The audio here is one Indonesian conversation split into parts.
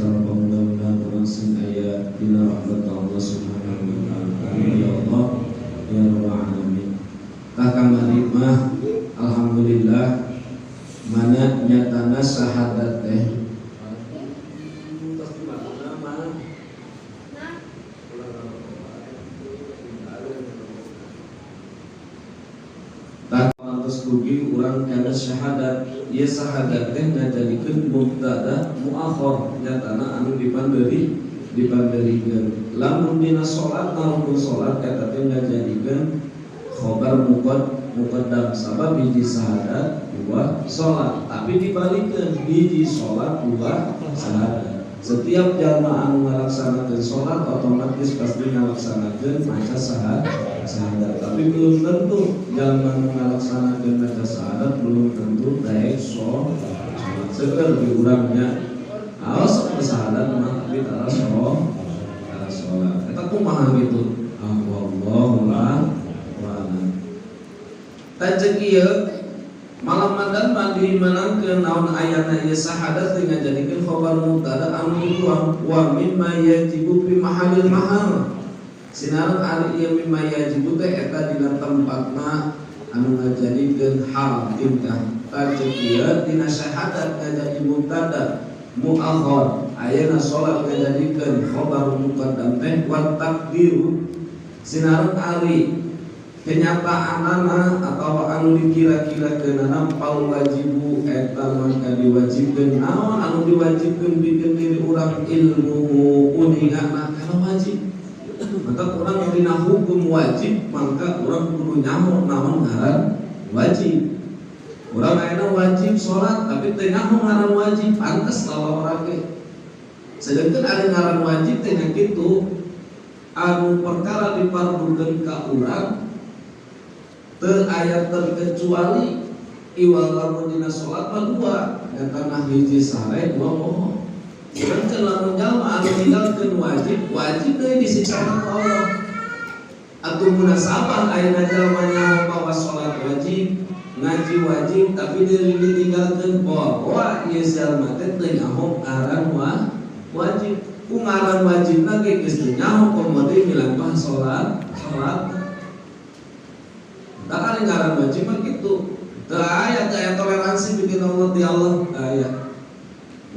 sareng mudah-mudahan urang sing aya dina rahmat Allah Subhanahu wa taala. Ya Allah ya rabbal alamin. Kamari mah alhamdulillah mana nyatana syahadat teh rugi urang kana syahadat. Ieu syahadat teh ngajadikeun mubtada muakhar nyatana anu dipanderikeun. Lamun dina salat namun salat eta teh ngajadikeun khobar muqaddam sabab hiji syahadat dua salat, tapi dibalikeun hiji salat dua syahadat. Setiap jalma anu ngalaksanakeun salat otomatis pasti ngalaksanakeun maca syahadat, tapi belum tentu jalma anu ngalaksanakeun maca syahadat belum tentu daek salat. Seger di urangnya aos syahadat mah tapi tara salat. Eta kumaha gitu? Allahu a'lam. Tajek ieu malam madan mandi menangkeun naon ayana ieu syahadat teh ngajadikeun khabar mubtada anu wa mimma yajibu fi mahallil mahal. Sinaran ari ieu mimma yajibu teh eta dina tempatna anu ngajadikeun hal tingkah. Tajek ieu dina syahadat ngajadi mubtada muakhar, ayana salat ngajadikeun khabar muqaddam teh wa takdiru. Sinaran ari kenyataanana atau anu dikira-kirakeunana pal wajibu eta mangka diwajibkeun naon anu diwajibkeun pikeun diri urang ilmu uningana kana wajib. Maka urang dina hukum wajib maka urang kudu nyaho naon ngaran wajib. Urang ayeuna wajib salat tapi teu nyaho ngaran wajib, pantes lawan urang ge. Sedangkan ada ngaran wajib teh nya kitu anu perkara dipardukeun ka urang teu aya terkecuali iwal lamun dina salat mah dua, nyatana hiji sare dua poho. Sedangkan lamun jalma anu ninggalkeun wajib deui disiksa ku Allah. Atuh munasabah ayeuna jalma nyaho bahwa salat wajib, ngaji wajib tapi deui ditinggalkeun poho, ieu jalma teh teu nyaho ngaran wajib. Ku ngaran wajibna ge geus teu nyaho komo deui milangkah salat. Tak ada ngaran wajib mah gitu. Teu aya toleransi bikin Allah di Allah aya.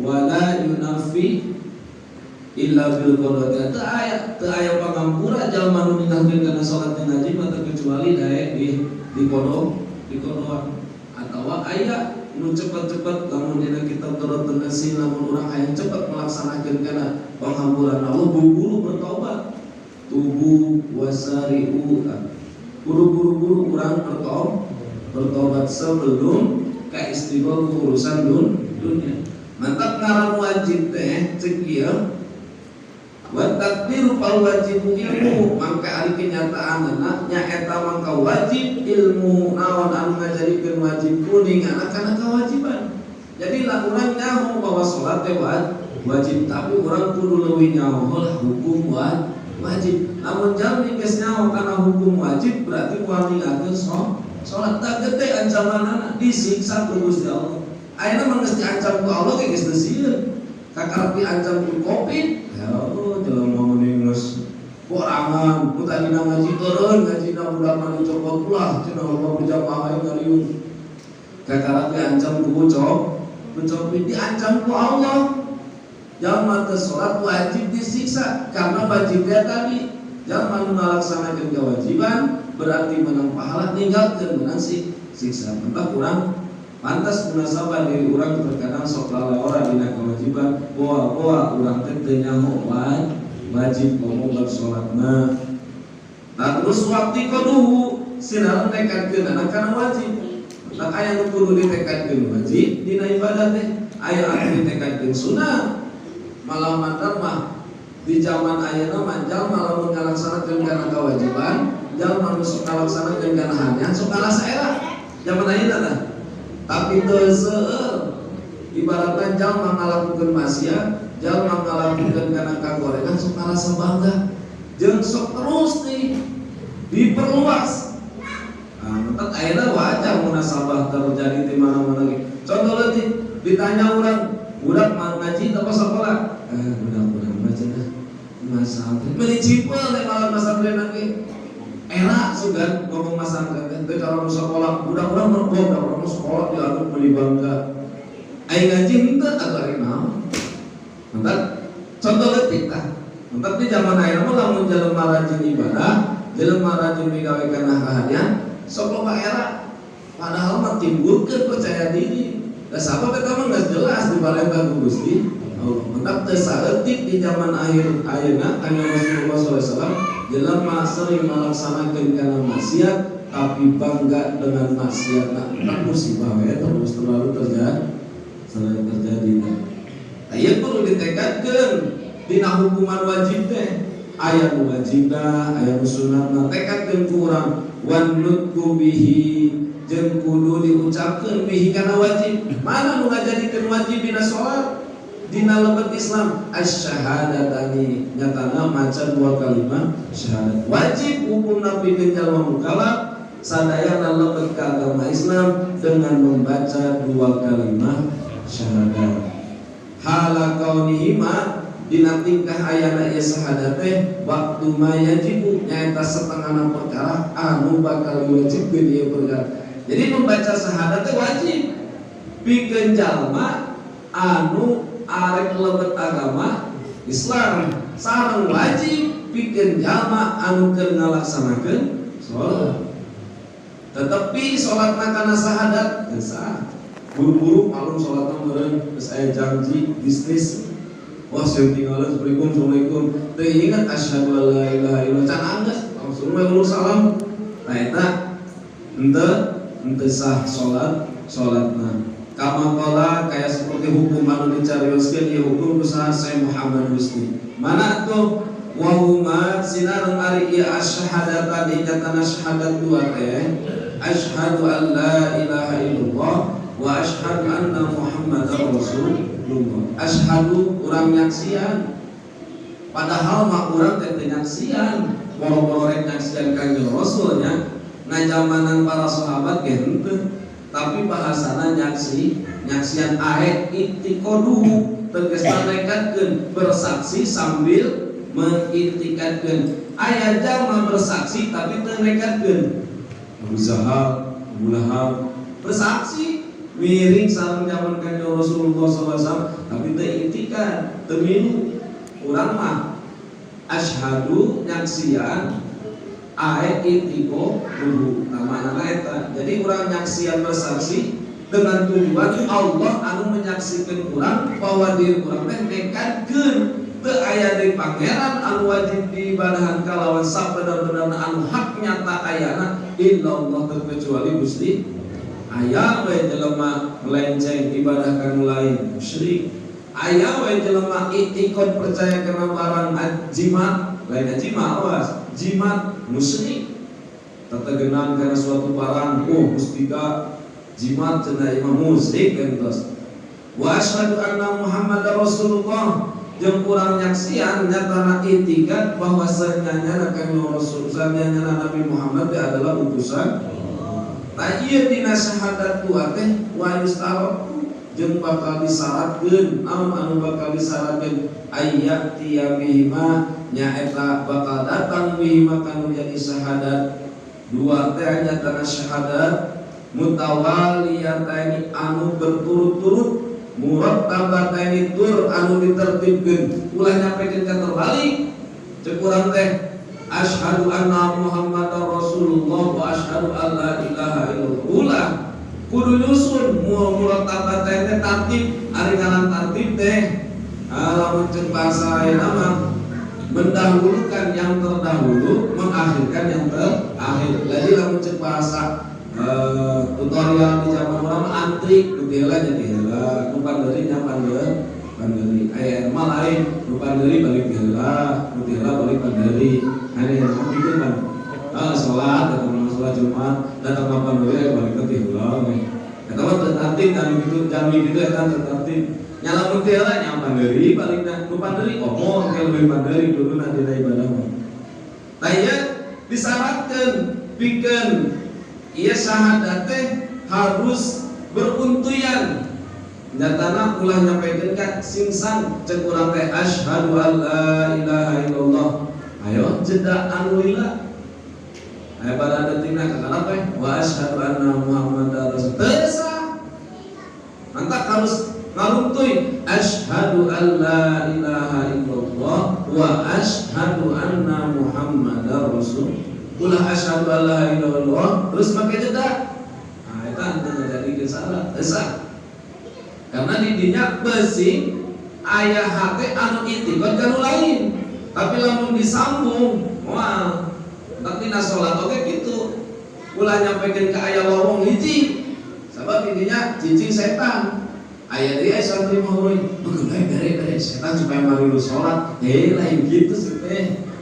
Wala yunafi illa bil qada. Teu aya pangampura jalma nu ninggalkeun kana salat jeung ngaji mah kecuali daek di kodoan. Atawa aya nu cepet-cepet lamun dina kitab Taurat Nasi lamun urang aya cepet melaksanakeun kana panghamburan Allah buru-buru bertobat. Tubuh wasari'u buru-buru kurang bertobat sebelum ke istighfar urusan dunia. Mantap ngaran wajib teh cek ieu wa takdiru fal wajibu ilmu, mangka ari kenyataanna nya eta mangka wajib ilmu naon anu ngajadikeun wajib kuningan kana kewajiban. Jadi lah urang nyaho bahwa salat teh wajib, tapi urang kudu leuwih nyaho lah hukum wajib. Namun jalmi geus nyaho kana hukum wajib berarti moal ninggalkeun salat. Tak gede ancamanana disiksa ku Gusti Allah. Ayeuna mah geus diancam ku Allah ge geus teu sieun. Kakarep diancam ku Covid, ya Allah jelema mending geus kurangan, ku tadina ngaji eureun, ngajina budak mah dicopot ulah, cenah Allah berjamaah aya ngariung. Kakarep diancam ku Covid, diancam ku Allah. Jalma teu salat wajib disiksa karena wajibnya tadi. Jalma nu ngalaksanakeun kewajiban berarti menang pahala, ninggalkeun menang siksa. Maka urang pantas munasabah diri urang terkadang sok lalewara dina kewajiban, boa urang teh teu nyaho wajib ngomong bab salatna. Nah terus waktu koduhu sinaran tekadkeun anak kana wajib. Tak aya nu kudu ditekadkeun wajib dina ibadah teh, aya anu ditekadkeun sunah. Malah mantan mah di zaman ayeuna mah jalma lamun ngalaksanakeun kana kewajiban, jalma nu sok ngalaksanakeun kana hanya sok kalah saera. Zaman ayeuna tah. Tapi teu seueur. Ibaratna jalma ngalakukeun maksiat, jalma ngalakukeun kana kagorengan sok ngarasa bangga. Jeung sok terus nih diperluas. Nah, ayeuna wajar munasabah terjadi di mana-mana ge. Contoh leutik ditanya urang, budak mah ngaji apa sekolah? budak-budak baca dah masa meni cipel nek malam pesantren lagi enak sugan ngomong pesantren teh kalau sekolah budak-budak merbok budak-budak sekolah dianggap beli bangga aing ngaji henteu atuh ari naon mantap contoh leutik tah mantap di zaman ayeuna mah lamun jelema rajin ibadah jelema rajin migawekeun kahadian sok loba era padahal mah timbulkeun percaya diri da sabab eta mah geus jelas dibalengkeun ku Gusti Allah mantap teu saeutik di zaman akhir ayeuna kana Rasulullah sallallahu alaihi wasallam jelema sering melaksanakeun kana maksiat tapi bangga dengan maksiatna tak musibah we terus terlalu terjadi aya perlu ditekadkeun dina hukuman wajib teh aya nu wajibna aya nu sunatna tekadkeun ku urang wan nutqu bihi jeung kudu diucapkeun bihi kana wajib mana nu ngajadikeun wajib dina salat dina lebat Islam asy-syahadatani nyatana maca dua kalimat syahadat wajib hukumna pikeun jalma mukallaf sadayana lebat ka agama Islam dengan membaca dua kalimat syahadat hala kaunihi ma dina tingkah ayana ieu syahadat teh waktu mayajibu nyaeta setengahna perkara anu bakal diwajibkeun ieu perkara jadi membaca syahadat teh wajib pikeun jalma anu arek lebet agama Islam sareng wajib pikeun jalma anu keur ngalaksanakeun salat tetapi salatna kana syahadat teu sah buru-buru malum salatna meureun geus aya janji bisnis wah sing tinggalin assalamualaikum teu ingat asyhadu alla ilaha illallah can angges langsung we salam nah eta henteu sah salatna kama qala kaya seperti hukum anu dicarioskeun ieu hukum kusaha Syekh Muhammad Husni mana tuh wa huma sinareng ari ieu asyhadatan nyatana syahadat dua teh asyhadu an la ilaha illallah wa asyhadu anna muhammadar rasulullah asyhadu urang nyaksian padahal mah urang teh teu nyaksian boro-boro rek nyaksian Kanjeng Rasulnya ngajamanan para sahabat ge henteu tapi bahasana nyaksian aek itikodu tegasna nekatkeun bersaksi sambil mengitikadkeun aya jalma bersaksi tapi teu nekatkeun Abu Jahal Abu Lahab bersaksi miring sareng zaman Kanjeng Rasulullah SAW tapi teu itikad teu milu urang mah asyhadu nyaksian ae itiko dulu namanya eta jadi urang nyaksian bersaksi dengan tujuan Allah anu menyaksikan urang bahwa diri urang teh nekadkeun teu aya deui pangeran anu wajib diibadahan kalawan sabenar-benarna anu hak nyata ayana illallah terkecuali Gusti aya we jelema melenceng ibadah kanu lain musyrik aya we jelema itikad percaya kana barang jimat lain jimat awas jimat musyrik tetegenan karena suatu barang mustika jimat cenah imam musyrik entos wa asyhadu anna muhammadar rasulullah jeung urang nyaksian nyatana itikad bahwasanya Kanjeng Rasul sanyana Nabi Muhammad adalah utusan ta ieu dina syahadat dua teh wa yustarab jeung bakal disyaratkeun naon anu bakal disyaratkeun ayyati bihima nyaeta bakal datang bihima kanu jadi syahadat dua teh nyatana syahadat mutawaliyataini anu berturut-turut murattabataini tur anu ditertibkeun ulah nyampekeun ka terbalik ceuk urang teh asyhadu anna muhammadar rasulullah wa asyhadu alla ilaha illallah ulah kudu nyusun murattabataini tartib ari ngaran tartib teh lamun ceuk bahasa ayeuna mah mendahulukan yang terdahulu mengakhirkan yang terakhir jadi lamun ceuk bahasa tutorial di zaman urang antrik nu heula jadi heula nu pandeuri nya pandeuri aya mah lain nu pandeuri balik heula nu heula balik pandeuri ane mah kitu kan salat datang salat Jumat datang ka pandeuri balik ke heula we eta mah teu tertib anu kitu jami kitu eta teu tertib nya lamun teu heula nya pandeuri balik nu pandeuri omong ke leuwih pandeuri duluna dina ibadah mah tanya disyaratkeun pikeun ieu syahadat teh harus beruntuyan nyatana ulah nyampaikeun ka singsan cek urang teh asyhadu an la ilaha illallah. Ayo jeda anu lila. Aya pada detikna kakana teh wa asyhadu anna muhammadar rasul. Teusa. Mantap harus ngaruntuy asyhadu an la ilaha illallah wa asyhadu anna muhammadar rasul. Ulah asyhadu an la ilaha illallah terus make jeda. Nah eta anu jadi salah. Teusa. Karena di dinya besi ayah hati anu itikad kanu lain, tapi lamun disambung, wah, tapi na sholat oke gitu, ulah nyampaikan ke ayah lorong hiji, sebab intinya cicing setan, ayah dia santri mohon, mengenai dari setan supaya mari lu sholat, lain gitu sih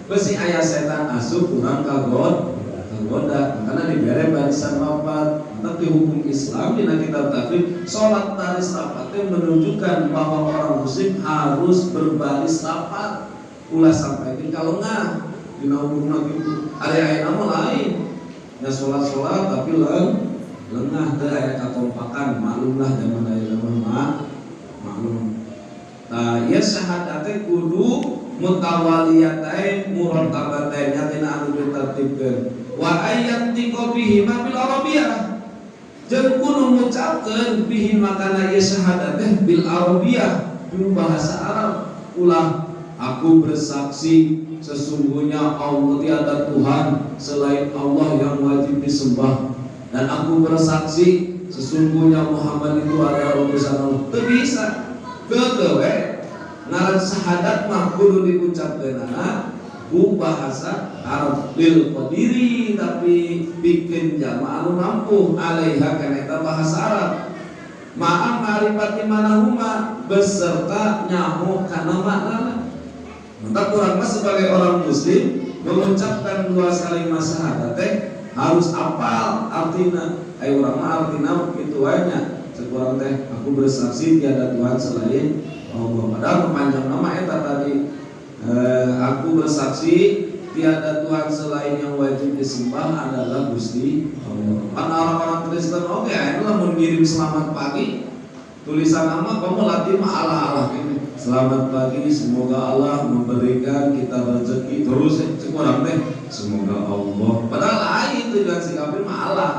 besi ayah setan asup kurang kagoda, karena diberi barisan rapat. Tapi hukum Islam di kitab tafsir sholat baris rapat menunjukkan bahwa orang muslim harus berbaris rapat. Ulah sampaikan kalau enggak di hukum itu ada ayat nama lain. Ya sholat tapi lengah teu aya katompakan, maklumlah zaman aya mah maklum. Nah, ya syahadat kudu mutawaliyatain murattabatain yatina anu ditartibkeun. Wa ayyatiqu bihi ma bil arabiyyah. Jeung kudu ngucapkeun bihi makana ieu syahadat bil arabiyyah bil bahasa Arab. Ulah aku bersaksi sesungguhnya Allah tiada Tuhan selain Allah yang wajib disembah, dan aku bersaksi sesungguhnya Muhammad itu adalah utusan Allah. Teu bisa geugeul we ngaran syahadat mah kudu diucapkeunana ku bahasa Arab lil qadiri, tapi bikin jamaah anu mampu alaiha kana eta bahasa Arab ma'a ma'rifati manahuma beserta nyaho kana maknana. Maka kurang mah sebagai orang muslim mengucapkan dua kalimat syahadat teh harus apal artina. Ayo urang mah artina kitu wae nya. Sekurang teh aku bersaksi tiada Tuhan selain Allah. Padahal panjang nama eta tadi. Aku bersaksi tiada Tuhan selain yang wajib disembah adalah Gusti Allah. Kan orang-orang Kristen oke, itu lah mengirim selamat pagi. Tulisan nama kamu latih mah Allah ini. Selamat pagi, semoga Allah memberikan kita rezeki terus kurang deh. Semoga Allah. Padahal lain tujuan si kafir mah Allah.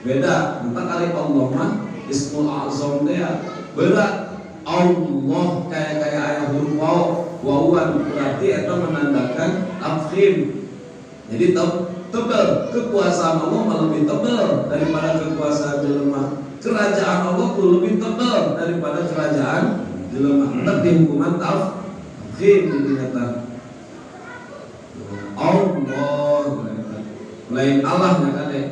Beda, entah kali Allah mah Ismul Azam dia berat. Allah kayak ayat huruf wawan berarti itu menandakan afkhim. Jadi tebal kekuasaan Allah lebih tebal daripada kekuasaan jelema. Kerajaan Allah lebih tebal daripada kerajaan jelema. Tetap di hukuman afkhim dikatakan Allah lain Allah nggak ada.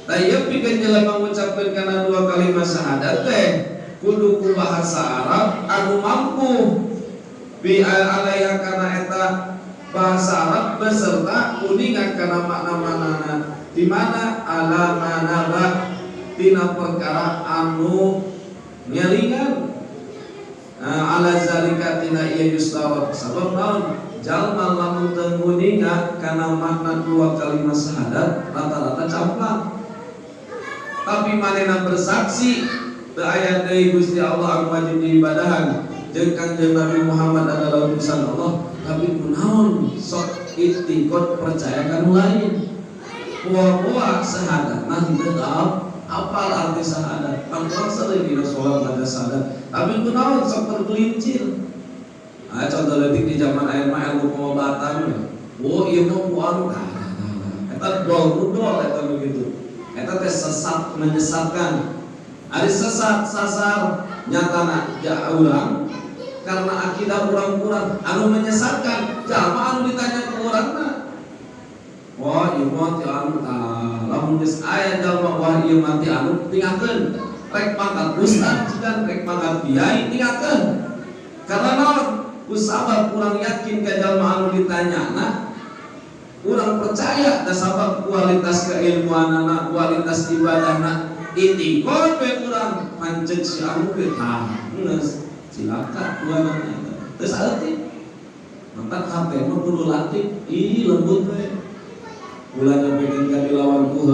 Tayyib bikin jelema mengucapkan karena dua kalimat syahadat teh kudu ku bahasa Arab anu mampu bi alaiha kana eta bahasa Arab beserta kuningan kana makna-maknana di mana ala manaba tina perkara anu ngelingan ala zalika tina ieu yustawab sabab naon jalma lamun teu nguningan kana makna dua kalimat syahadat rata-rata camplang. Tapi manehna bersaksi teu aya deui Gusti Allah anu wajib diibadahan jeung Kanjeng Nabi Muhammad adalah utusan Allah, tapi kunaon sok itikad percaya kanu lain. Puah-puah syahadat nah tetap apal arti syahadat. Pangkurang sering dina salat baca syahadat, tapi kunaon sok tergelincir. Contoh detik di zaman aya mah ilmu pengobatan. Oh ieu mah puan eta dol eta begitu. Eta teh sesat menyesatkan. Ari sesat sasar nyatana ja urang karena akidah urang-urang anu menyesatkan. Jalma anu ditanya ke urangna. Wah, ieu mah ti anu lamun geus aya jalma wah ieu mah ti anu tinggalkeun. Rek pangkat ustaz cikan rek pangkat kiai tinggalkeun. Karena naon? Kusabab urang yakin ka jalma anu ditanyana urang percaya da sabab kualitas keilmuanana, kualitas ibadahna itikad we urang pancet si anu ge geus cilaka urang teu saeutik. Maka hate mah kudu latih lembut we. Ulah nyampekeun ka dilawan ku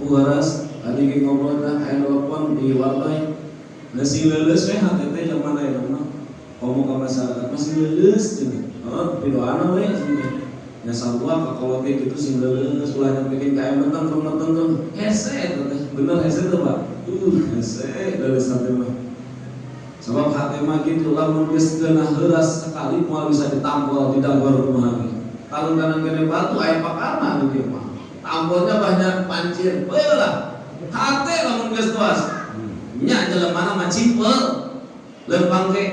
heureus tadi ge ngobrol tah aya telepon di luar bae. Nasi lulus we hati teh zaman aya mah. Komo ka masyarakat masih lulus cenah. Pidoana we cenah. Nya sarua ka kolot kitu sing lulus ulah bikin ka menteng. Hese eta teh. Bener hese teh, Pak. Hese lulus hati mah. Sebab hati mah kitu lamun geus geunah heuras sekali moal bisa ditampol di dagor kumaha. Kalau kanan kene batu aya pakarna kitu mah. Tampolnya banyak pancir. Beulah. Hate lamun geus tuas. Nya jelemana mah simpel. Lempang ke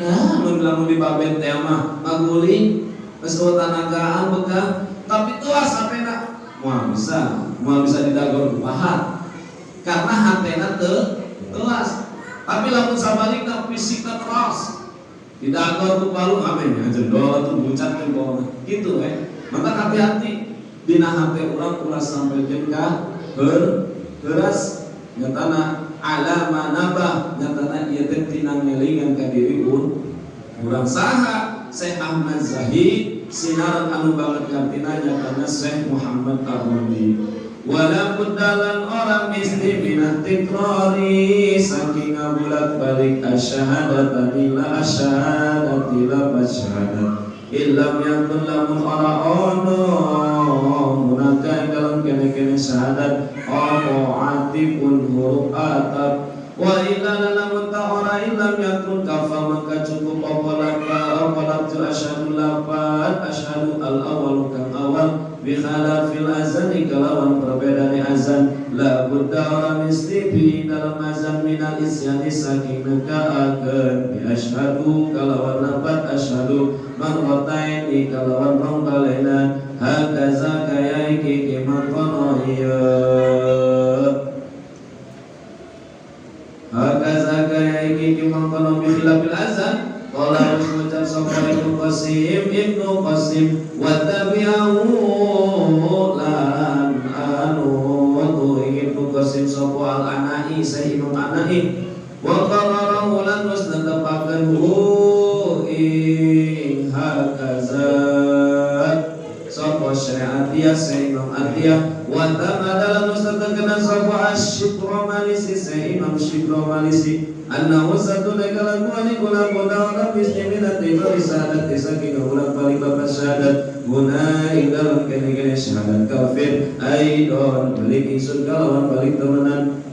nah mun lamun di babet teh mah ngaguling geus tanagaan begang tapi tuas hapena moal bisa didagor kumaha. Karena hatena teu tuas. Tapi lamun sabalikna fisikna keras. Didagor ku palu amin jendol tuh bucat ke bawah. Gitu maka hati-hati dina hate urang ulah sampai jeung ka heuras nyatana alama nabah nyatana ieu teh tinang ngelingan ka diri urang saha Syekh Ahmad Zahid sinar anu banget kartina nyatana Syekh Muhammad Ar-Rabi wala buddalan orang mesti minat tikrari saking ngabulat balik asyhadatan ila asyhadati la basyahadat illam yakun lamun ora ono munaka dalam kene-kene syahadat atifun huruf atap wa illa lamun ta ora illam yakun kafa maka cukup apa tu asyhadu lapat asyhadu al awal kang awal bi khalafil azani kalawan perbedaan azan la budda ora mesti bi dalam azan minal isyani saking nekaakeun bi asyhadu kalawan lapat asyhadu marwataini kalawan rong balena hakaza kaya iki kemantono hakaza kaya iki kemantono bi khilafil azan qala ucap sapa Ibnu Qasim wa tabi'ahu lan anu tu Ibnu Qasim sapa al-Anai Syekh Imam Anai wa qararahu lan musnadapaken hakaza sapa Syekh Atiyah Syekh Imam Atiyah wa tamadalan mustadakana sapa Asy-Syikra Malisi Syekh Imam Syikra Malisi annahu satuna kalakuan kula qadara bismillah tiba syahadat saking ulang balik bapak syahadat guna dalam kene-kene syahadat kafir aidon balik isun kalawan balik temenan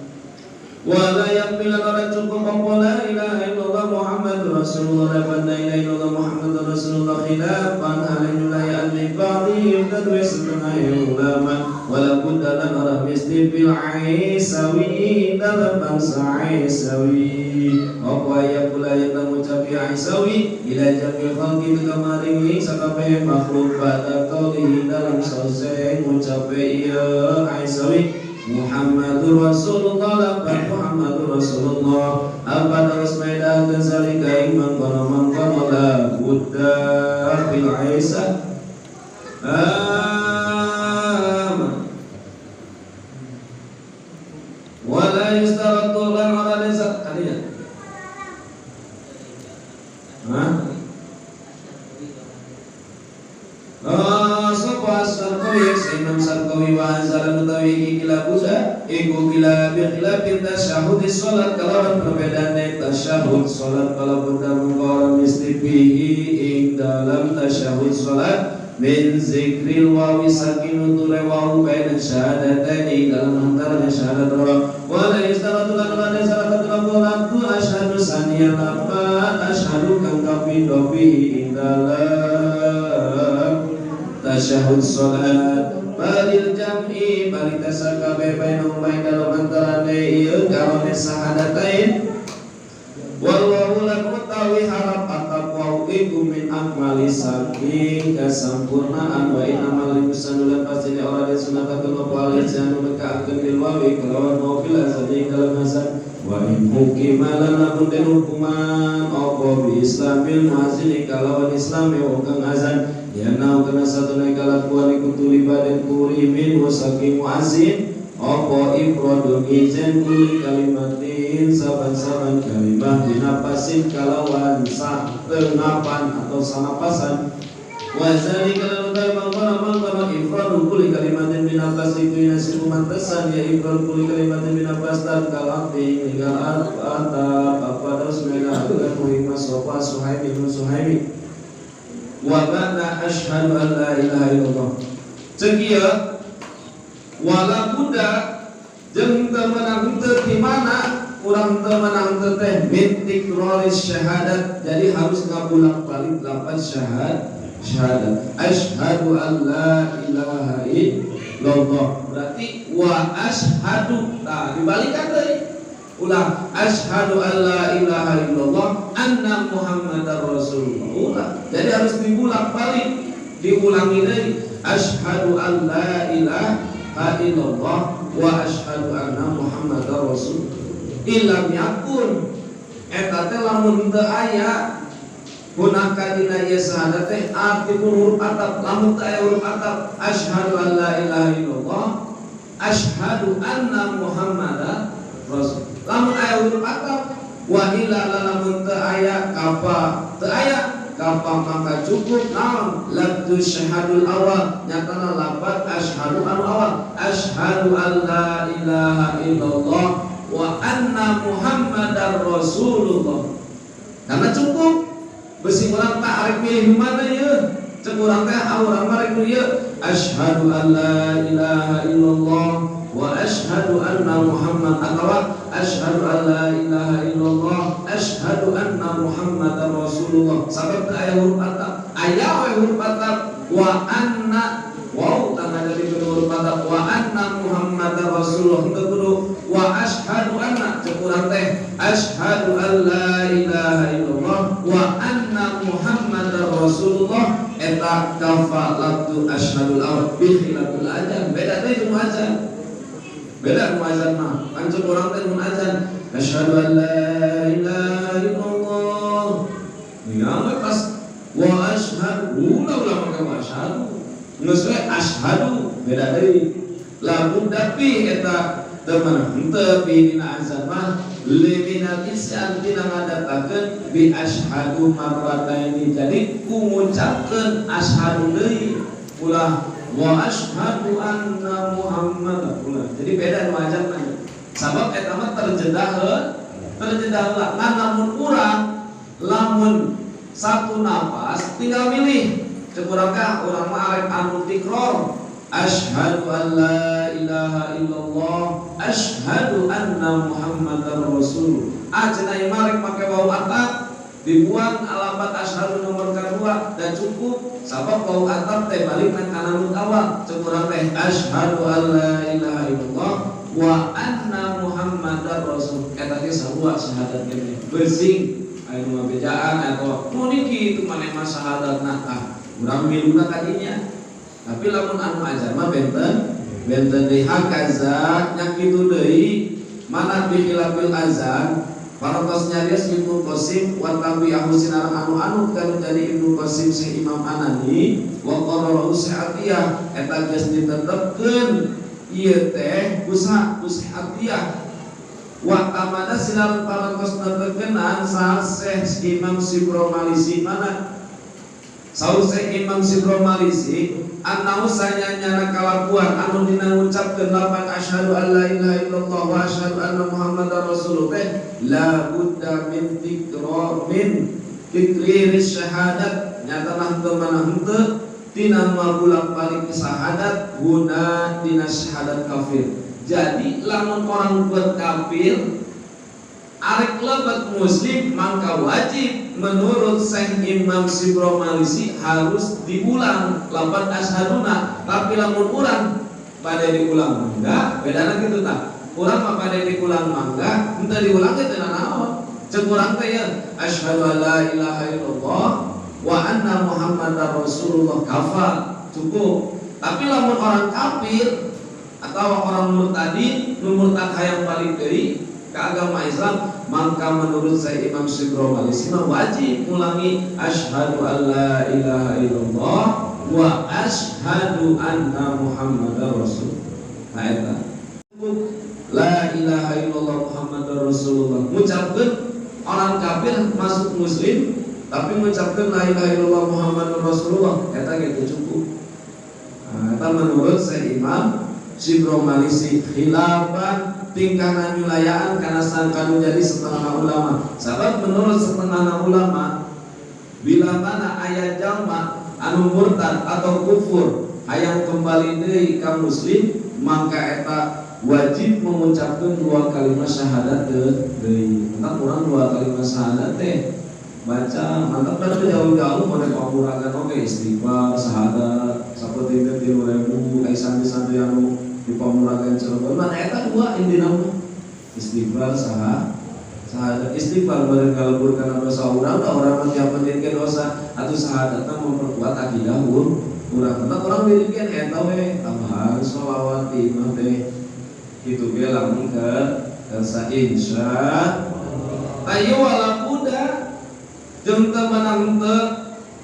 wala yakmil ora cukup la ilaha illallah Muhammadur Rasulullah la ilaha illallah Muhammadur Rasulullah khilafan alaihi la ya'ni qadi yudwi setengah ulama wala buddalan ora mesti bil aisawi dalam bangsa aisawi apa ya pula yang mengucapi aisawi ila jamil khalqi kamaringi sakabehe makhluk pada qaulihi dalam selesai mengucapi ya aisawi Muhammadur Rasulullah lapan Muhammadur Rasulullah apa terus medan zalika iman kono la buddha fil aisa wala yustaratu lan ala lisa kalian Sopo Sarkawi Imam Sarkawi wa anzalan utawi kila busa iku kila bikhilaf tasyahud salat kalawan perbedaan tasyahud salat kalawan dalam istibihi ing dalam tasyahud salat min zikril wawi sakin uture wawu baina syahadataini dalam antara syahadat dua wala istaratu lan ada syahadat dua asyhadu saniyan apa asyhadu kang kapindo bihi ing dalam tasyahud salat balil jam'i balik tasakabe bainahum dalam antarane ieu karone sahadatain wallahu la mutawi harap ataqwa iku min amali saking kasampurnaan wa in amal musannulan pasine ora den sunatakeun apa alih janu nekaakeun bil wawi kelawan mafil azani dalam azan wa in hukima lan lamun den hukuman apa bi islamil muazzini kalawan islami wong kang azan ya nau kana satune kalakuan iku tulibaden kuri min saking muazzin apa ifradun ijen kuli kalimatin saban-saban kalimah dinapasin kalawan satengapan atau sanapasan wa zalika lantai mangkana ifradu kulli kalimatin min abbas iku yasibu mantasan ya ifradu kulli kalimatin min abbas tan kalati hingga ata apa dasmena agar muhimma sofa suhaimi bin suhaimi wa ba'da asyhadu an la ilaha illallah cekia wala buddha jeung teu menang teu di mana urang teu menang teu teh min tikroris syahadat jadi harus ngabulak-balik lapan syahadat asyhadu an la ilaha illallah berarti wa asyhadu tah dibalikan deui ulang asyhadu an la ilaha illallah anna muhammadar rasulullah ulang jadi harus dibulak-balik diulangi deui asyhadu an la ilaha illallah wa asyhadu anna muhammadar rasul illam yakun eta teh lamun teu aya gunakan dina ieu syahadat teh artipun huruf atap lamun teu aya huruf atap asyhadu an la ilaha illallah asyhadu anna muhammadar rasul lamun aya huruf atap wa illa lamun teu aya kapa maka cukup naon lafdz syahadul awal nyatana lafaz asyhadu anu awal asyhadu an la ilaha illallah wa anna muhammadar rasulullah karena cukup besi urang tak arek milih mana ye cek urang teh urang mah rek ye asyhadu an la ilaha illallah wa asyhadu anna muhammad atawa asyhadu an la ilaha illallah asyhadu anna muhammadar rasulullah sabab teu aya huruf atap aya we huruf atap wa anna wow tangga dari huruf atap wa anna muhammadar rasulullah teu kudu wa asyhadu anna cek urang teh asyhadu an la ilaha illallah wa anna muhammadar rasulullah eta kafalatu asyhadul awal bi khilafil adzan beda teh jeung adzan beda muazan mah pancen urang teh mun azan asyhadu an la ilaha illallah ya pas wa asyhadu ulah maka wa asyhadu geus we asyhadu beda deui lamun tapi eta teu meunang henteu pi dina azan mah liminal isyan tina ngadatakeun bi asyhadu marrataini jadi ku ngucapkeun asyhadu deui ulah wa asyhadu anna muhammadar rasulullah jadi beda nu ajan mah sabab eta mah terjedah heula namun urang lamun satu napas tinggal milih cek urang ka urang mah arek anu tikror asyhadu an la ilaha illallah asyhadu anna muhammadar rasul cenah ieu rek make bau atap dibuang alamat asyhadu nomor kedua dan cukup sabab bau atap teh balik nang kana nu awal cek urang teh asyhadu an la ilaha illallah wa anna muhammadar rasul eta ge sarua syahadat kene bersing aya nu ngabejaan atau mun kitu maneh mah syahadatna tah urang miluna kadinya tapi lamun anu ajar mah benten deui hakaza nya kitu deui mana bi khilafil azan parantos nyarios Ibnu Qasim wa tabi'ahu sinarang anu kana jadi Ibnu Qasim si Imam Anani wa qarara usiatiyah eta geus ditetepkeun ieu teh usaha usiatiyah wa tamada sinarang parantos netepkeunan saha Syekh Imam Sibro Malisi mana saur Syekh Imam Sibro Malisi annahu sanyana kalakuan anu dina ngucapkeun lapan asyhadu an la ilaha illallah wa asyhadu anna muhammadar rasulullah la budda min tikrir syahadat nyatana henteu mana henteu tina mabulak-balik syahadat guna dina syahadat kafir jadi lamun orang buat kafir arek lebat muslim maka wajib menurut Syekh Imam Sibro Malisi harus diulang lapan asyhaduna tapi lamun urang pada diulang mangga bedana kitu tah urang mah pada diulang mangga henteu diulang teh naon cek urang teh ya asyhadu an la ilaha illallah wa anna muhammadar rasulullah kafa cukup tapi lamun orang kafir atau orang murtadin nu murtad hayang balik deui ke agama Islam maka menurut saya Imam Sibro Malisi wajib ulangi asyhadu an la ilaha illallah wa asyhadu anna muhammadar rasul eta la ilaha illallah muhammadar rasulullah ngucapkeun orang kafir masuk muslim tapi mengucapkan la ilaha illallah Muhammadur Rasulullah eta gitu cukup. Eta menurut saya Imam Syibro Malisi khilafan tingkah nyulayaan karena sangkanu jadi setengah ulama. Sebab menurut setengah ulama bila mana ayat jalma anu murtad atau kufur hayang kembali deui ka muslim maka eta wajib mengucapkan 2 kalimat syahadat deui. Maka kurang 2 kalimat syahadat teh baca mantap kan jauh-jauh mau pamuragan oke istighfar syahadat saperti itu 3000 ai santai-santai anu di pamuragan Cirebon mana eta 2 indina istighfar syahadat istighfar bareng kalebur kana dosa urang da urang mah tiap menitkeun dosa atuh syahadat memperkuat akidah urang eta urang milikeun eta we tambahan sholawat imam teh kitu ge lamun kersa insya ayo wala budak jeung teu menang teu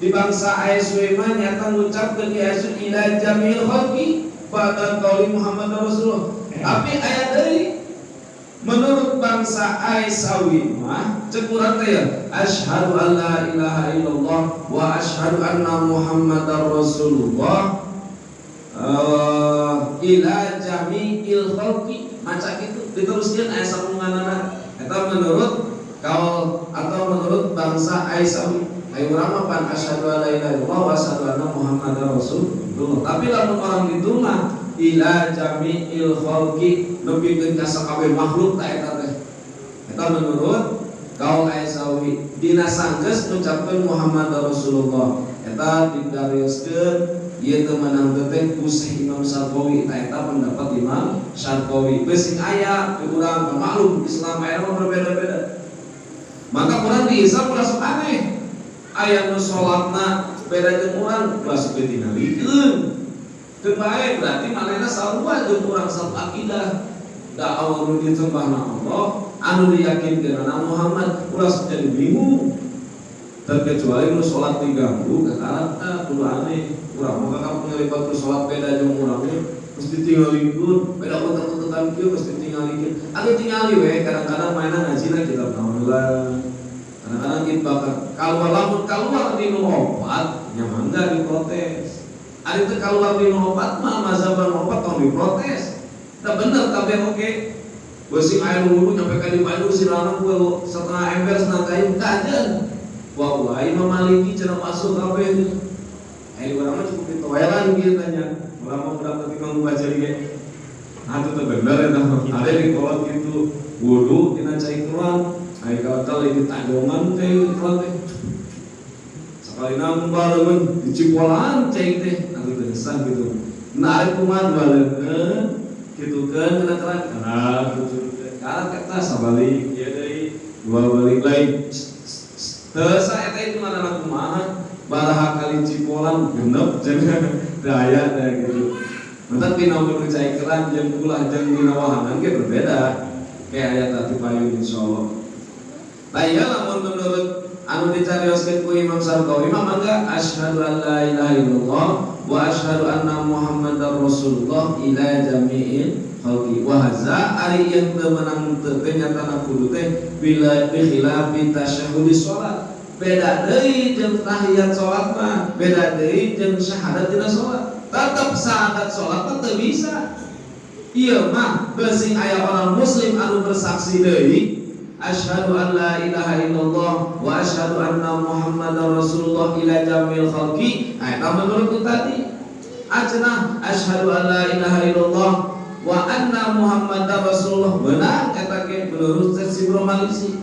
di bangsa ASW mah nyata ngucapkeun di ASW ila jamil khalqi pada qauli Muhammad Rasulullah. Tapi aya deui menurut bangsa Aisawi mah cek urang teh ya asyhadu an la ilaha illallah wa asyhadu anna Muhammadar Rasulullah ila jami'il khalqi maca kitu diteruskeun aya sapunganana eta menurut kaul atau menurut bangsa Aisawi ayo urang pan asyhadu an la ilaha illallah wa asyhadu anna Muhammadar Rasulullah. Tapi lamun orang itu mah ila jami'il khalqi nepikeun ka sakabeh makhluk ta eta teh. Eta menurut kaul Aisawi dina sanggeus ngucapkeun Muhammadar Rasulullah eta didarioskeun ieu teu meunang teh ku Imam Syarqawi eta pendapat Imam Syarqawi beusi aya di urang makhluk Islam aya berbeda-beda. Maka Quran diisap merasa aneh ayat nu sholatna beda jeung urang geus ditingalikeun teu bae berarti manehna sarua jeung urang satu akidah da Allah nu disembahna Allah anu diyakinkeun Muhammad urang jadi bingung terkecuali nu sholat diganggu kekaratna kudu aneh urang mah kakak ngelibat nu sholat beda jeung urang geus ditingalikeun beda utek-utekan kieu geus ditingalikeun anu tingali we kadang-kadang mainan ngajina kitab naon kadang-kadang kita keluar di obat nyaman gak diprotes ada itu keluar di obat mah mazhaban obat tong diprotes tak bener tapi oke besi air wudhu nyampe ka di Bandung sirana ku setengah ember senang kayu kajen wah Imam Maliki cenah masuk kabeh ayo urang mah cukup ditoelan kieu tanya urang mah budak ketika membaca ge atuh teu bener eta ada di kolot kitu wudhu dina cai keluar ayo kalau ini tajongan teh teh sekali namun barengan di Cipolan cek teh aku terusan gitu narik kumaha barengan gitu kan kena-kena karena kata sabalik ya deui dua balik lain teu saeta itu mana kumaha baraha kali Cipolan genep jeung daya teh gitu mentak dina mun cai keran jeung ulah jeung dina wahangan ge berbeda kayak ayat tadi payung insyaallah. Tanya lamun menurut anu dicarioskeun ku Imam Syarqawi mah mangga asyhadu an la ilaha illallah wa asyhadu anna Muhammadar Rasulullah ila jami'il khalqi wa hadza ari yang teu menang teu nyatana kudu teh bila bi khilafi tasyahhudi shalat beda deui jeung tahiyat salat mah beda deui jeung syahadat dina salat tetep syahadat salat mah teu bisa ieu mah beusi aya orang muslim anu bersaksi deui asyhadu an la ilaha illallah wa asyhadu anna Muhammadar Rasulullah ila jamil khalqi eta menurut tadi acenah asyhadu an la ilaha illallah wa anna Muhammadar Rasulullah benar kata ge menurut Syibro Malisi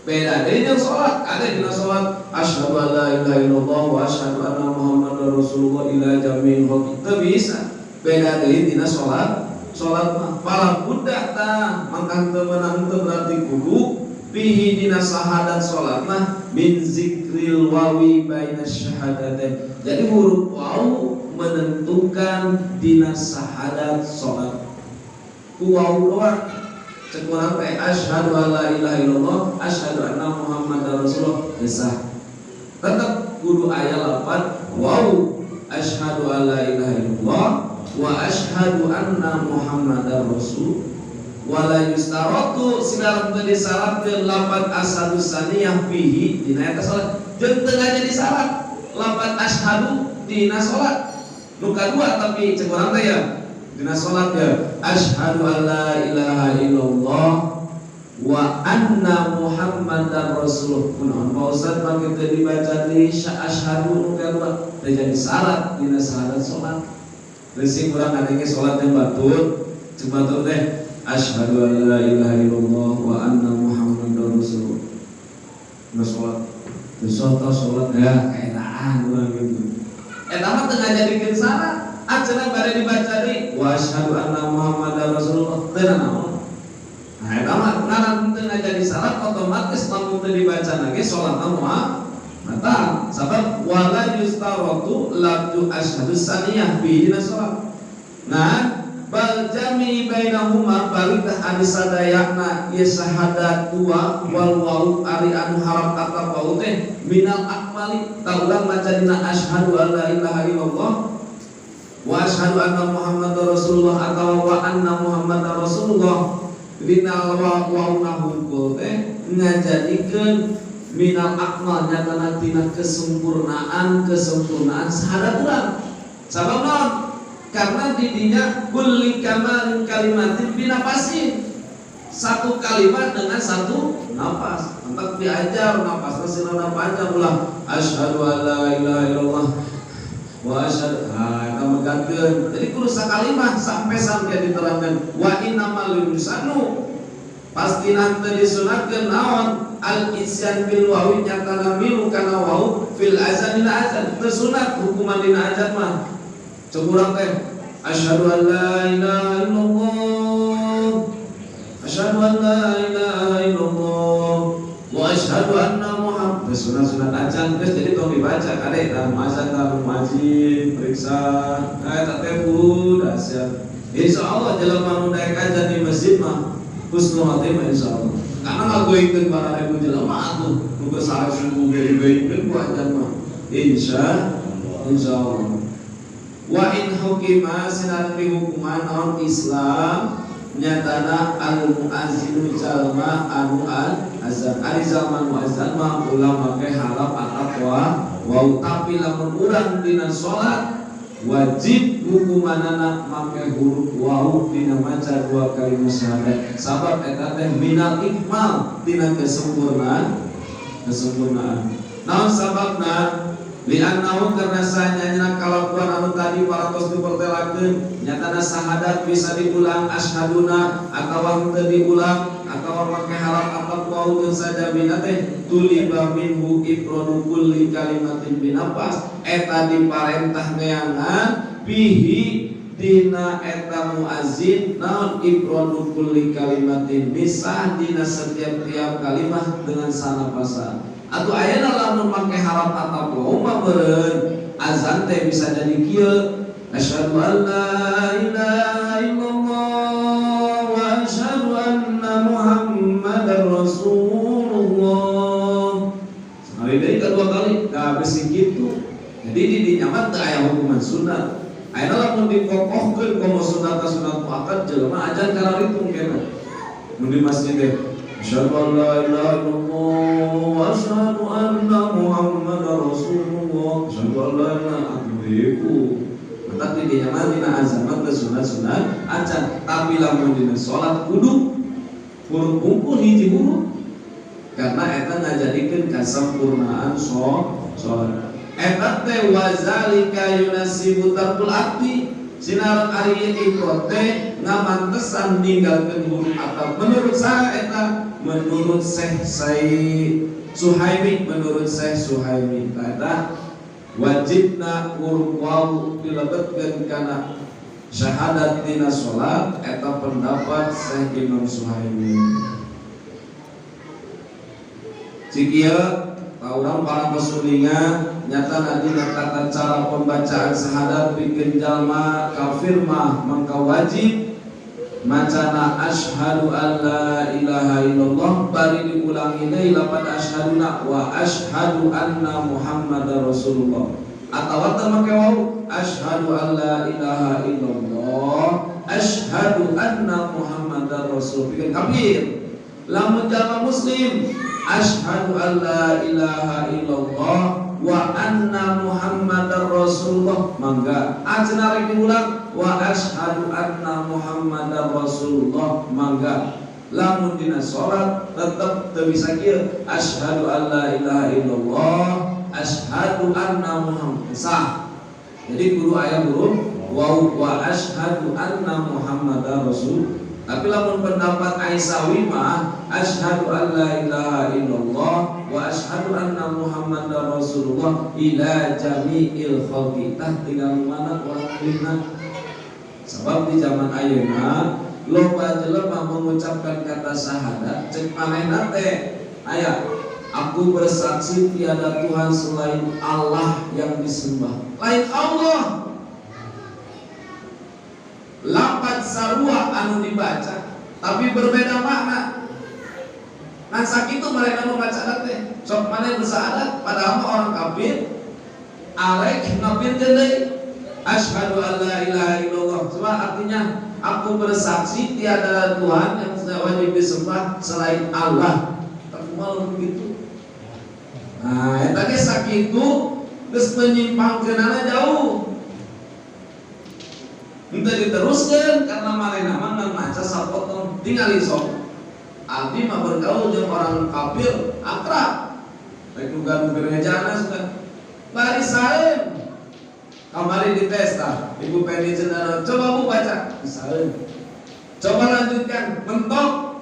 beda deui jeung salat ada dina salat asyhadu an la ilaha illallah wa asyhadu anna Muhammadar Rasulullah ila jamil khalqi teu bisa beda deui dina salat mah pala budak ta mangkang teu meunang teu berarti kudu bihi dina syahadat salat mah min zikril wawi baina syahadatain jadi huruf waw menentukan dina syahadat salat ku waw doang cek urang teh asyhadu an la ilaha illallah asyhadu anna Muhammadar Rasulullah gesah tetep kudu aya lafaz waw asyhadu an la ilaha illallah wa asyhadu anna Muhammadar Rasul wala yustaratu sidaran teu disyaratkeun lafaz asyhadu saniyah fihi dina eta salat jeung teu jadi syarat lafaz asyhadu dina salat. Nu kadua tapi cek urang teh ya dina salat ya asyhadu alla ilaha illallah wa anna muhammadar rasulullah. Kunaon Pak Ustaz mangke teu dibaca di asyhadu nu kadua teh jadi syarat dina syahadat salat. Rising urang ngadenge salat yang batur cek batur teh asyhadu alla ilaha illallah wa anna muhammadar rasulullah. Nu salat sholat ya kainaan urang gitu. Eta mah teu ngajadikeun syarat. Acenah bade dibaca di wa asyhadu anna muhammadar rasulullah teu naon. Nah, eta mah ngaran teu ngajadi syarat otomatis lamun teu dibaca lagi salatna moal batal. Sabab wala yustaratu lafzu asyhadu saniyah fi dina salat. Nah, bal jami bainahuma balitah adi sadayana ieu syahadat dua wal wau ari anu harap kata wau teh minal akmali taulang maca dina asyhadu alla ilaha illallah wa asyhadu anna muhammadar rasulullah atau wa anna muhammadar rasulullah dina wau nahungkul teh ngajadikeun minal akmal nyatana tina kesempurnaan syahadat urang. Sabab naon? Karena didinya kulli kamalin kalimatin binafasin, satu kalimat dengan satu nafas. Entah diajar nafasna silana panjang ulah asyhadu alla ilaha illallah wa asyhadu eta megatkeun. Jadi kudu sakalimat sampai diterangkan wa innamal yusanu pasti nanti disunatkeun naon al isyan bil wawi nyatana milu kana wau fil azan dina azan teu sunat hukuman dina azan mah. Curang teh asyhadu an la ilaha illallah asyhadu an la ilaha illallah wa asyhadu anna muhammad sunat acan geus jadi tong dibaca kade dalam azan dalam majid periksa eta teh kudu dahsyat. Insyaallah jelema nu daek azan di masjid mah husnul khotimah insyaallah. Karena ngagoikeun para ribu jelema atuh nu geus salah subuh ge digoikeun ku azan mah insyaallah. Wa in hukima sinan hukuman naon Islam nyatana al muazzinu jalma anu azan ari zaman muazzan mah ulama ke harap ataqwa wa tapi lamun urang dina salat wajib hukumanana make huruf waw dina maca dua kali syahadat. Sabab eta teh minal ikmal dina kesempurnaan. Naon sababna? Li'annahu karena sahanya kalakuan anu tadi para tos dipertelakeun nyatana syahadat bisa diulang asyhaduna atawa teu diulang atawa make harap ataqwa jeung saja bina teh tuliba minhu ifradu kulli kalimatin binafas eta diparentah neangan bihi dina eta muazzin naon ifradu kulli kalimatin misah dina setiap kalimat dengan sanapasan. Atau ayana lamun make harap ataqwa mah beureun azan teh bisa jadi kieu asyhadu an la ilaha illallah wa asyhadu anna muhammadar rasulullah. Sekali deui kadua kali da besi kitu. Jadi di dinya teh aya hukuman sunat. Ayana lamun dikokohkeun komo sunat muakkad jelema ajan kararitung keneh. Mun di masjid teh asyhadu an la ilaha illallah wa asyhadu anna muhammadar rasulullah asyhadu an la ilaha illallah. Tapi di nyaman dina azan mah sunat acan tapi lamun dina salat kudu huruf unggul hiji huruf karena eta ngajadikeun kasempurnaan salat. Eta teh wazalika yunasibu tarkul akti sinaran ari ieu teh ngamantesan ninggalkeun huruf atau menurut saya eta menurut Syekh Suhaimi eta wajibna huruf waw dilebetkeun kana syahadat dina salat eta pendapat Syekh Imam Suhaimi. Cikieu taurang para pesulingan nyata dina tata cara pembacaan syahadat bikin jalma kafir mah mangka wajib macana asyhadu an la ilaha illallah bari diulangi deui lapan asyhaduna wa asyhadu anna muhammadar rasulullah atawa teu make wau asyhadu an la ilaha illallah asyhadu anna muhammadar rasul bikin kafir. Lamun jalma muslim asyhadu an la ilaha illallah wa anna muhammadar rasulullah mangga ajenna rek diulang wa asyhadu anna muhammadar rasulullah mangga lamun dina salat tetep teu bisa kieu asyhadu an la ilaha illallah asyhadu anna muhammad sah. Jadi kudu aya huruf waw wa asyhadu anna muhammadar rasul. Tapi lamun pendapat Aisyah mah asyhadu an la ilaha illallah wa asyhadu anna muhammadar rasulullah ila jami'il khalqi tah tinggal mana orang lina. Sebab di zaman ayeuna loba jelema mengucapkan kata syahadat cek manehna teh aya aku bersaksi tiada Tuhan selain Allah yang disembah lain Allah. Lapat sarua anu dibaca tapi berbeda makna. Nah sakitu mereka membaca teh sok maneh bersyahadat padahal orang kafir arek ngapirkeun deui asyhadu an la ilaha illallah. Cuma artinya aku bersaksi tiada Tuhan yang wajib disembah selain Allah. Tak mau begitu. Nah, eta ge sakitu geus menyimpangkeunana jauh. Minta diteruskan karena marena mah ngan maca sapotong tinggal sok. Abdi mah bergaul jeung orang kafir akrab. Baik nuga gerejana suka. Bari saeun. Kamari dites tah. Ibu Penny cenah coba Bu baca. Saeun. Coba lanjutkan mentok.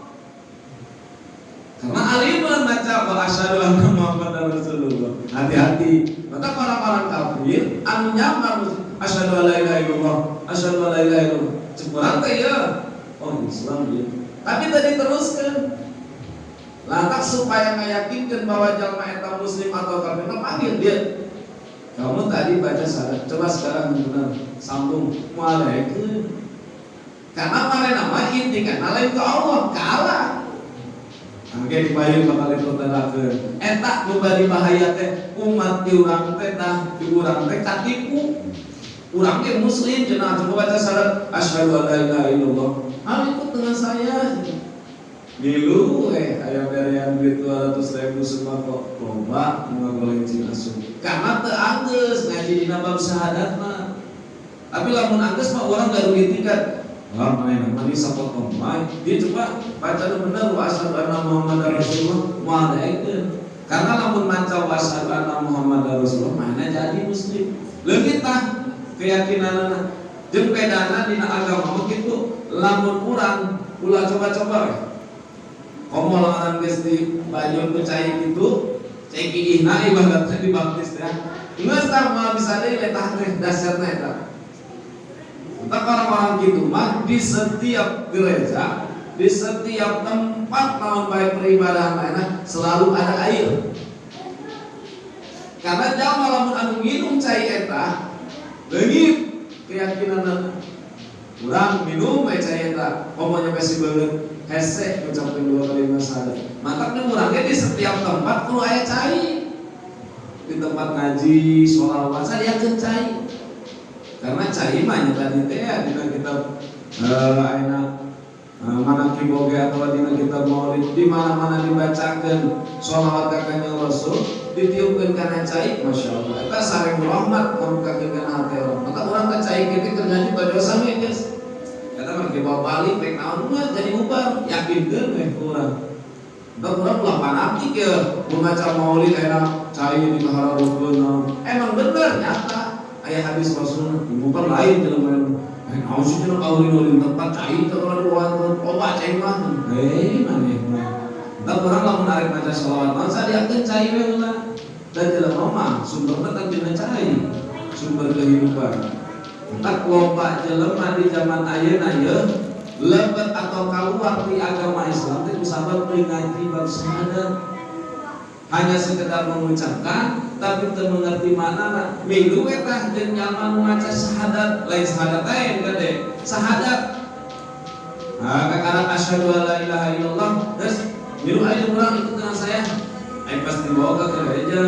Karena aliman baca wa asyhadu anna muhammadar rasulullah. Hati-hati. Maka orang-orang kafir anu nyamar asyhadu an la ilaha illallah, asyhadu an la ilaha illallah. Cekurang teh ya. Oh, Islam dia. Tapi tadi teruskan. Lantak supaya ngayakinkeun bahwa jalma eta muslim atau kafir panggil dia. Kamu tadi baca syahadat. Coba sekarang benar sambung waalaikum. Karena marena mah intikan lain ke Allah, kalah. Angge dibayun bakal ditutelakeun. Eta nu bari bahaya teh umat di urang teh tah di urang teh katipu. Urang ge muslim cenah coba baca syahadat asyhadu an la ilaha illallah. Ikut dengan saya. Milu aya berean duit 200.000 sembako loba nu ngagoleng cina asup. Karena teu anggeus ngaji dina bab syahadat mah. Tapi lamun anggeus mah urang gak rugi tingkat. Wah, main mani sapotong main. Dia coba baca bener wa asyhadu anna muhammadar rasulullah waalaikum. Karena lamun maca wa asyhadu anna muhammadar rasulullah mana jadi muslim. Leungit tah keyakinanna jeung pedana dina agama kitu lamun urang ulah coba-coba we. Komo lawan geus di bayun percaya kitu cek ihna ibaratna dibaptis teh. Geus tah moal bisa deui letah teh dasarna eta. Entah orang-orang gitu mah di setiap gereja, di setiap tempat naon bae peribadahan lainnya selalu ada air. Karena jalma lamun anu minum cai eta, leungit keyakinanna. Urang minum bae cai eta, pokoknya besi banget, hese ngucapkeun 2 kalimat syahadat. Mantapnya urang ge di setiap tempat kudu aya cai. Di tempat ngaji, sholawat, sadiakeun cai. Karena cai mah nyata teh dina kitab ayeuna manaqib boge atau dina kitab maulid di mana-mana dibacakeun sholawat ka Kanjeng Rasul ditiupkeun kana cai masyaallah eta sareng rahmat ngamukakeun kana hate orang. Maka urang teh cai kitu keur ngaji dosa we geus. Eta mah ge balik rek naon mah jadi ubar yakinkeun we urang. Da urang ulah panaki ge membaca maulid enak cai dikahareukeun. Emang bener nyata aya hadis Rasul bukan lain dalam mana sih cenah kaulin tempat cai teu orang oba cai mah maneh da urang lamun arek maca shalawat mah sadiakeun cai we heula da jelema mah sumberna teh dina cai sumber kehidupan tak loba jelema di zaman ayeuna ye lebet atau kaluar di agama Islam teh kusabab teu ngaji bab syahadat hanya sekedar mengucapkan tapi teu mengerti maknana. Milu eta jeung jalma nu maca syahadat lain syahadat lain gede syahadat. Kakana asyhadu an la ilaha illallah terus milu aya urang ikut dengan saya. Ai pas dibawa ke gereja.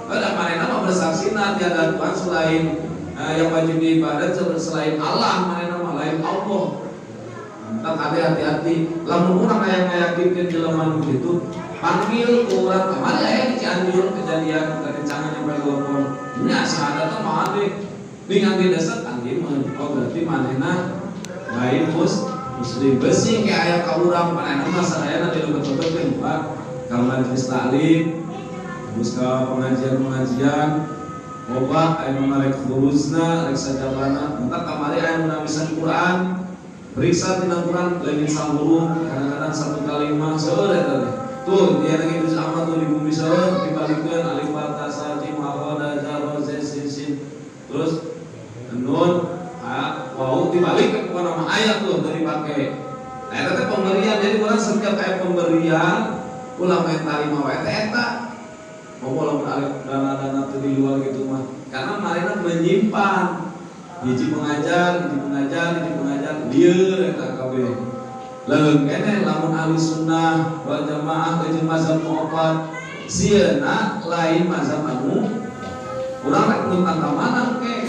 Pada manehna mah bersaksi tiada Tuhan selain yang wajib diibadat selain Allah, manehna mah lain Allah. Tak hati-hati lamun urang aya ngayakinkeun jelema nu kitu panggil orang kemana ya di Cianjur kejadian kekencangan yang paling telepon ini asal ada tuh mah deh dengan di desa tanggi oh berarti manehna lain muslim besi kayak ayah kaurang panehna mah saraya nanti betul-betul kan Pak kalau majelis taklim terus ke pengajian obat aya marek khuruzna rek sajabana entar kamari aya nu nabisan Quran periksa tina Quran lain sahurung kadang-kadang satu kalimat seueur eta teh tuh dia lagi juz amma tuh di bumi seueur dibalikeun alif ba ta sa jim ha wa da za ra za sin terus nun wau dibalik ke nama ayat tuh dari pakai eta teh pemberian jadi urang setiap aya pemberian ulah main tarima wae eta ngomong lamun dana-dana teu di luar gitu mah karena marina menyimpan hiji pengajar lieur eta kabeh leung keneh lamun ahli sunnah wal jamaah jeung mazhab mu'affad sieuna lain mazhab anu urang rek nuntang ka mana ke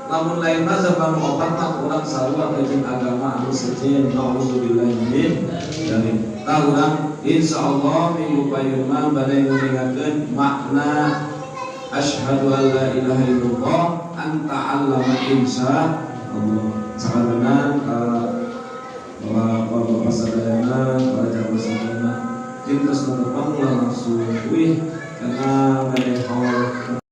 lamun lain mazhab anu mu'affad mah urang sarua jeung agama anu sejen naudzubillahi min dzalik tah urang insyaallah minggu payeuman bade nguningakeun makna asyhadu an la ilaha illallah anta 'allama insyaallah sakalian para bapak sadayana para jamaah sadayana kita sudah terpanggil langsung karena